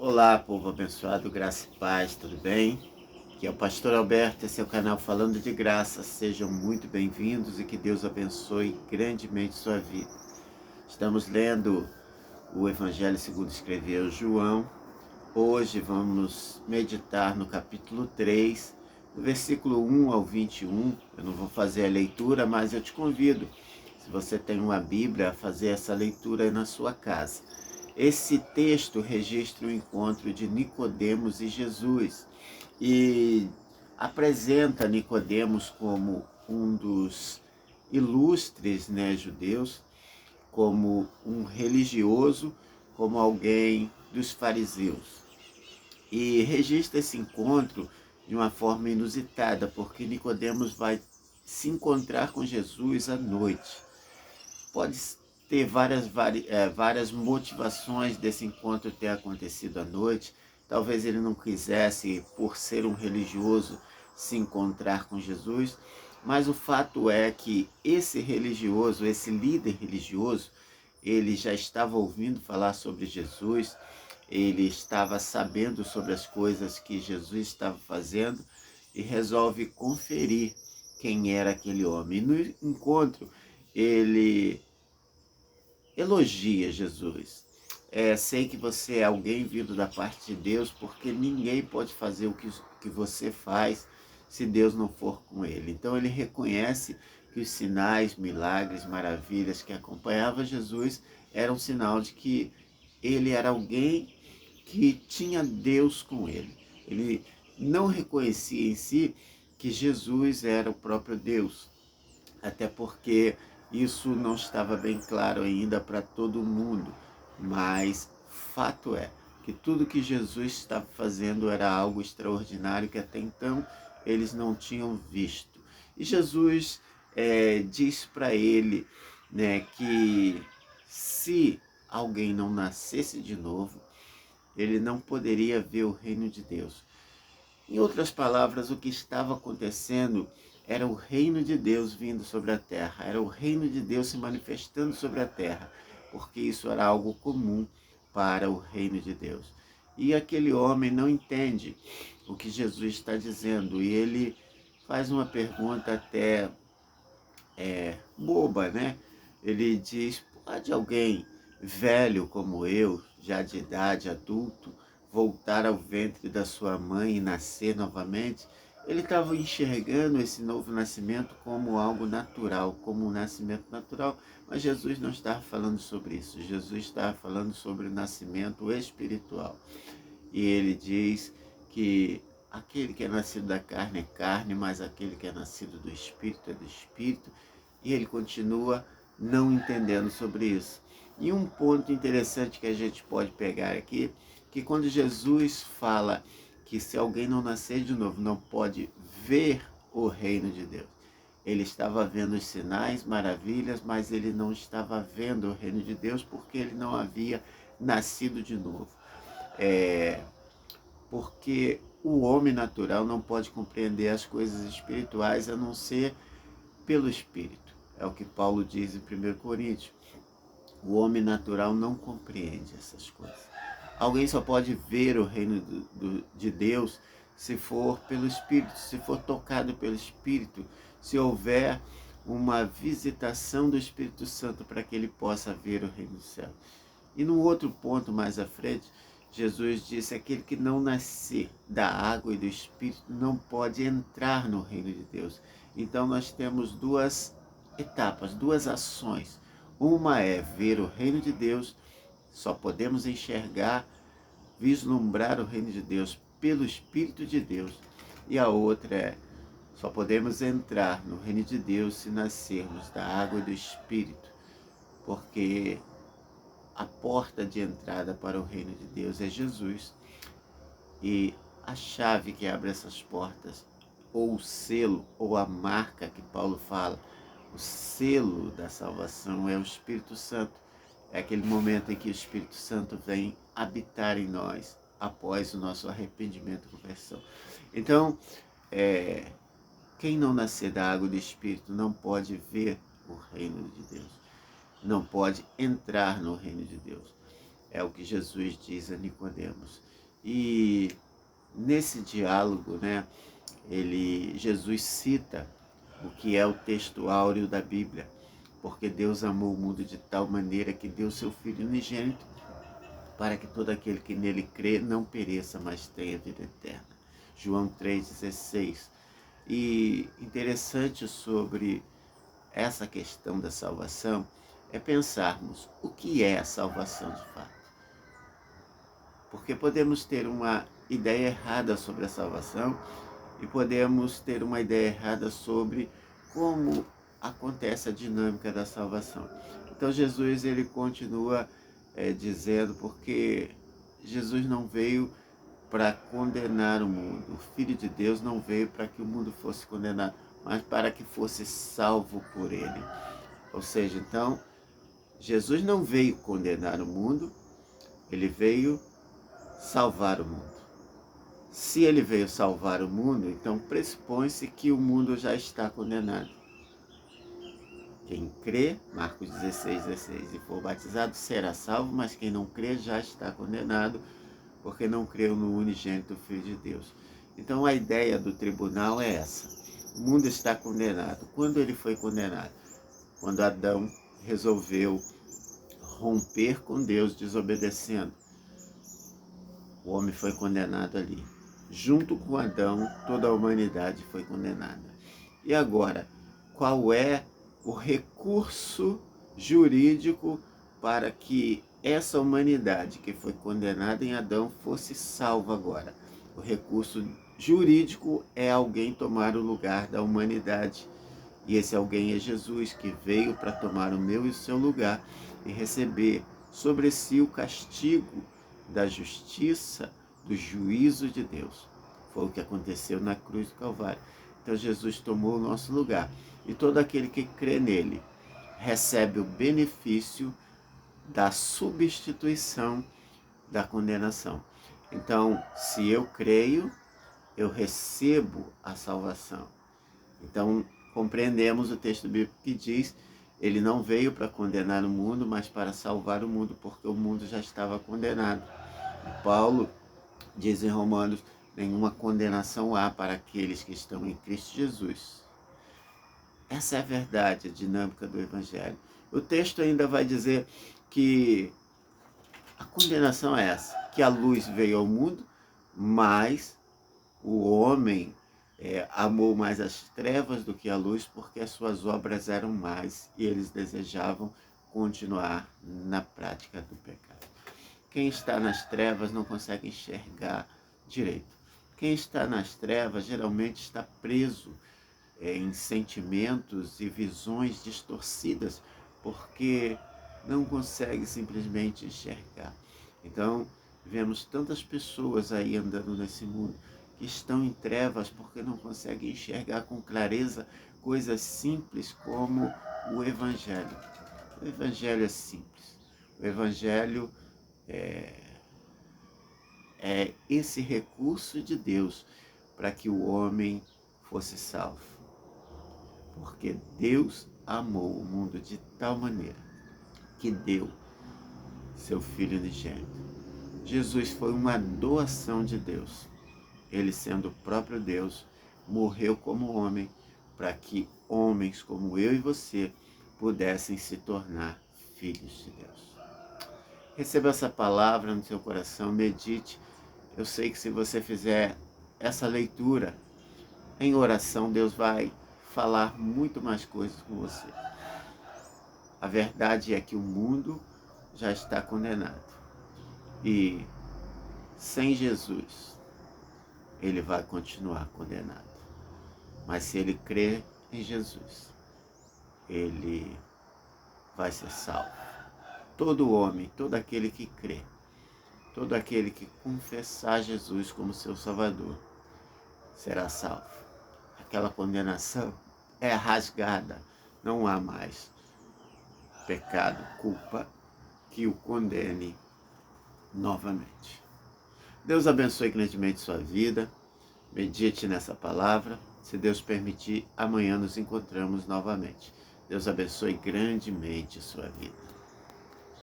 Olá, povo abençoado, graça e paz, tudo bem? Aqui é o pastor Alberto, esse é o canal Falando de Graça. Sejam muito bem-vindos e que Deus abençoe grandemente sua vida. Estamos lendo o Evangelho segundo escreveu João. Hoje vamos meditar no capítulo 3, do versículo 1 ao 21. Eu não vou fazer a leitura, mas eu te convido, se você tem uma Bíblia, a fazer essa leitura aí na sua casa. Esse texto registra o encontro de Nicodemos e Jesus e apresenta Nicodemos como um dos ilustres, judeus, como um religioso, como alguém dos fariseus. E registra esse encontro de uma forma inusitada, porque Nicodemos vai se encontrar com Jesus à noite. Pode ter várias motivações desse encontro ter acontecido à noite. Talvez ele não quisesse, por ser um religioso, se encontrar com Jesus, mas o fato é que esse religioso, esse líder religioso, ele já estava ouvindo falar sobre Jesus, ele estava sabendo sobre as coisas que Jesus estava fazendo e resolve conferir quem era aquele homem. E no encontro, ele elogia Jesus. Sei que você é alguém vindo da parte de Deus, porque ninguém pode fazer o que você faz se Deus não for com ele. Então ele reconhece que os sinais, milagres, maravilhas que acompanhavam Jesus eram um sinal de que ele era alguém que tinha Deus com ele. Ele não reconhecia em si que Jesus era o próprio Deus, até porque isso não estava bem claro ainda para todo mundo, mas fato é que tudo que Jesus estava fazendo era algo extraordinário que até então eles não tinham visto. E Jesus diz para ele, que se alguém não nascesse de novo, ele não poderia ver o reino de Deus. Em outras palavras, o que estava acontecendo era o reino de Deus vindo sobre a terra, era o reino de Deus se manifestando sobre a terra, porque isso era algo comum para o reino de Deus. E aquele homem não entende o que Jesus está dizendo, e ele faz uma pergunta até boba, né? Ele diz: pode alguém velho como eu, já de idade, adulto, voltar ao ventre da sua mãe e nascer novamente? Ele estava enxergando esse novo nascimento como algo natural, como um nascimento natural, mas Jesus não estava falando sobre isso. Jesus estava falando sobre o nascimento espiritual. E ele diz que aquele que é nascido da carne é carne, mas aquele que é nascido do Espírito é do Espírito. E ele continua não entendendo sobre isso. E um ponto interessante que a gente pode pegar aqui, que quando Jesus fala que se alguém não nascer de novo, não pode ver o reino de Deus. Ele estava vendo os sinais, maravilhas, mas ele não estava vendo o reino de Deus porque ele não havia nascido de novo. Porque o homem natural não pode compreender as coisas espirituais a não ser pelo Espírito. É o que Paulo diz em 1 Coríntios. O homem natural não compreende essas coisas. Alguém só pode ver o reino de Deus se for pelo Espírito, se for tocado pelo Espírito, se houver uma visitação do Espírito Santo para que ele possa ver o reino do céu. E num outro ponto mais à frente, Jesus disse: aquele que não nascer da água e do Espírito não pode entrar no reino de Deus. Então nós temos duas etapas, duas ações. Uma é ver o reino de Deus, só podemos enxergar, vislumbrar o reino de Deus pelo Espírito de Deus. E a outra é, só podemos entrar no reino de Deus se nascermos da água e do Espírito, porque a porta de entrada para o reino de Deus é Jesus. E a chave que abre essas portas, ou o selo, ou a marca que Paulo fala, o selo da salvação é o Espírito Santo. É aquele momento em que o Espírito Santo vem habitar em nós após o nosso arrependimento e conversão. Então, quem não nascer da água do Espírito não pode ver o reino de Deus, não pode entrar no reino de Deus. É o que Jesus diz a Nicodemos. E nesse diálogo, né, Jesus cita o que é o texto áureo da Bíblia, porque Deus amou o mundo de tal maneira que deu seu Filho unigênito para que todo aquele que nele crê não pereça, mas tenha vida eterna. João 3,16. E interessante sobre essa questão da salvação é pensarmos o que é a salvação de fato. Porque podemos ter uma ideia errada sobre a salvação e podemos ter uma ideia errada sobre como acontece a dinâmica da salvação. Então Jesus ele continua dizendo, porque Jesus não veio para condenar o mundo. O Filho de Deus não veio para que o mundo fosse condenado, mas para que fosse salvo por ele. Ou seja, então, Jesus não veio condenar o mundo, ele veio salvar o mundo. Se ele veio salvar o mundo, então pressupõe-se que o mundo já está condenado. Quem crê, Marcos 16, e for batizado será salvo, mas quem não crê já está condenado, porque não creu no unigênito Filho de Deus. Então a ideia do tribunal é essa. O mundo está condenado. Quando ele foi condenado? Quando Adão resolveu romper com Deus, desobedecendo. O homem foi condenado ali. Junto com Adão, toda a humanidade foi condenada. E agora, qual é o recurso jurídico para que essa humanidade que foi condenada em Adão fosse salva agora? O recurso jurídico é alguém tomar o lugar da humanidade. E esse alguém é Jesus, que veio para tomar o meu e o seu lugar e receber sobre si o castigo da justiça, do juízo de Deus. Foi o que aconteceu na cruz do Calvário. Então Jesus tomou o nosso lugar. E todo aquele que crê nele recebe o benefício da substituição da condenação. Então, se eu creio, eu recebo a salvação. Então, compreendemos o texto bíblico que diz: ele não veio para condenar o mundo, mas para salvar o mundo, porque o mundo já estava condenado. E Paulo diz em Romanos: nenhuma condenação há para aqueles que estão em Cristo Jesus. Essa é a verdade, a dinâmica do Evangelho. O texto ainda vai dizer que a condenação é essa, que a luz veio ao mundo, mas o homem amou mais as trevas do que a luz, porque as suas obras eram más e eles desejavam continuar na prática do pecado. Quem está nas trevas não consegue enxergar direito. Quem está nas trevas geralmente está preso em sentimentos e visões distorcidas, porque não consegue simplesmente enxergar. Então, vemos tantas pessoas aí andando nesse mundo que estão em trevas porque não conseguem enxergar com clareza coisas simples como o Evangelho. O Evangelho é simples. O Evangelho é esse recurso de Deus para que o homem fosse salvo. Porque Deus amou o mundo de tal maneira que deu seu Filho unigênito. Jesus foi uma doação de Deus. Ele, sendo o próprio Deus, morreu como homem para que homens como eu e você pudessem se tornar filhos de Deus. Receba essa palavra no seu coração, medite. Eu sei que se você fizer essa leitura em oração, Deus vai falar muito mais coisas com você. A verdade é que o mundo já está condenado. E sem Jesus, ele vai continuar condenado. Mas se ele crer em Jesus, ele vai ser salvo. Todo homem, todo aquele que crê, todo aquele que confessar Jesus como seu Salvador, será salvo. Aquela condenação é rasgada, não há mais pecado, culpa que o condene novamente. Deus abençoe grandemente sua vida, medite nessa palavra. Se Deus permitir, amanhã nos encontramos novamente. Deus abençoe grandemente sua vida.